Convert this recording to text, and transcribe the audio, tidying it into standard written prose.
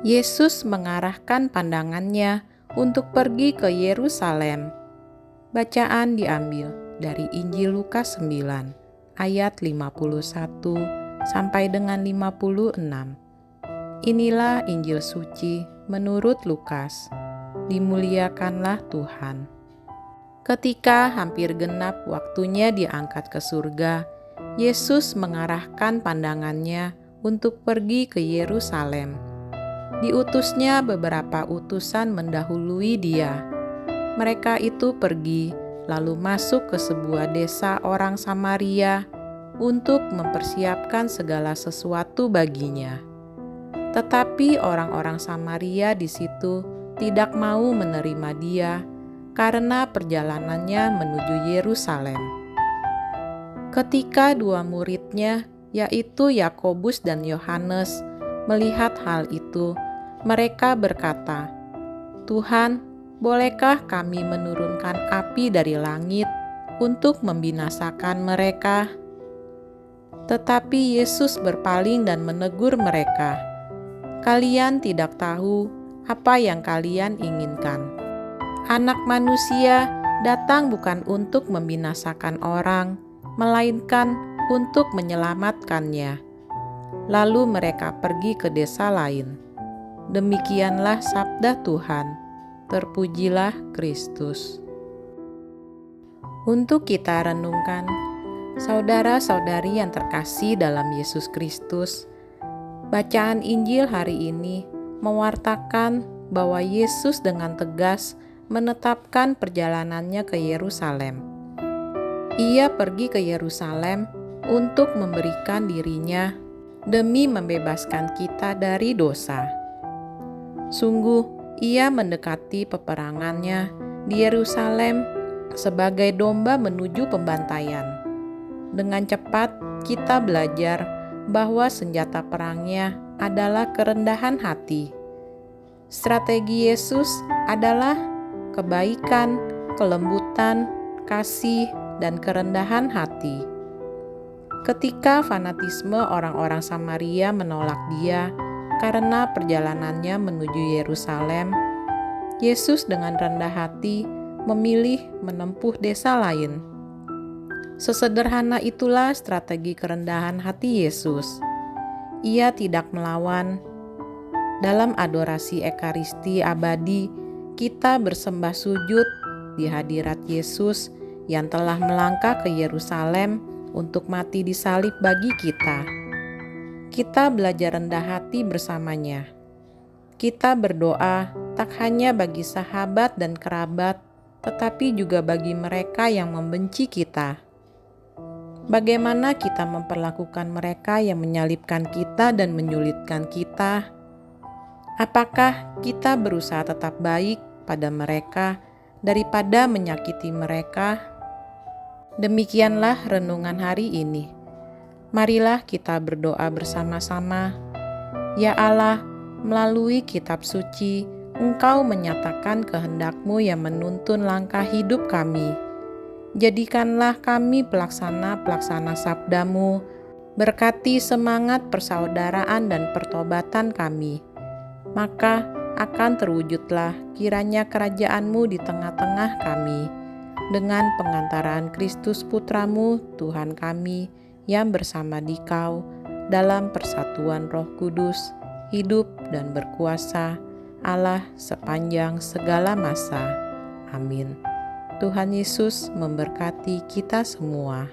Yesus mengarahkan pandangannya untuk pergi ke Yerusalem. Bacaan diambil dari Injil Lukas 9 ayat 51 sampai dengan 56. Inilah Injil suci menurut Lukas. Dimuliakanlah Tuhan. Ketika hampir genap waktunya diangkat ke surga, Yesus mengarahkan pandangannya untuk pergi ke Yerusalem. Diutusnya beberapa utusan mendahului dia. Mereka itu pergi, lalu masuk ke sebuah desa orang Samaria untuk mempersiapkan segala sesuatu baginya. Tetapi orang-orang Samaria di situ tidak mau menerima dia karena perjalanannya menuju Yerusalem. Ketika dua muridnya, yaitu Yakobus dan Yohanes, melihat hal itu, mereka berkata, "Tuhan, bolehkah kami menurunkan api dari langit untuk membinasakan mereka?" Tetapi Yesus berpaling dan menegur mereka, "Kalian tidak tahu apa yang kalian inginkan. Anak manusia datang bukan untuk membinasakan orang, melainkan untuk menyelamatkannya." Lalu mereka pergi ke desa lain. Demikianlah sabda Tuhan. Terpujilah Kristus. Untuk kita renungkan, saudara-saudari yang terkasih dalam Yesus Kristus, bacaan Injil hari ini mewartakan bahwa Yesus dengan tegas menetapkan perjalanannya ke Yerusalem. Ia pergi ke Yerusalem untuk memberikan dirinya demi membebaskan kita dari dosa. Sungguh, ia mendekati peperangannya di Yerusalem sebagai domba menuju pembantaian. Dengan cepat, kita belajar bahwa senjata perangnya adalah kerendahan hati. Strategi Yesus adalah kebaikan, kelembutan, kasih, dan kerendahan hati. Ketika fanatisme orang-orang Samaria menolak dia karena perjalanannya menuju Yerusalem, Yesus dengan rendah hati memilih menempuh desa lain. Sesederhana itulah strategi kerendahan hati Yesus. Ia tidak melawan. Dalam adorasi Ekaristi abadi, kita bersembah sujud di hadirat Yesus yang telah melangkah ke Yerusalem untuk mati di salib bagi kita. Kita belajar rendah hati bersamanya. Kita berdoa tak hanya bagi sahabat dan kerabat, tetapi juga bagi mereka yang membenci kita. Bagaimana kita memperlakukan mereka yang menyalibkan kita dan menyulitkan kita? Apakah kita berusaha tetap baik pada mereka daripada menyakiti mereka? Demikianlah renungan hari ini. Marilah kita berdoa bersama-sama. Ya Allah, melalui kitab suci, Engkau menyatakan kehendak-Mu yang menuntun langkah hidup kami. Jadikanlah kami pelaksana-pelaksana sabda-Mu, berkati semangat persaudaraan dan pertobatan kami. Maka akan terwujudlah kiranya kerajaan-Mu di tengah-tengah kami, dengan pengantaran Kristus Putra-Mu, Tuhan kami, yang bersama Dikau dalam persatuan Roh Kudus, hidup dan berkuasa Allah sepanjang segala masa. Amin. Tuhan Yesus memberkati kita semua.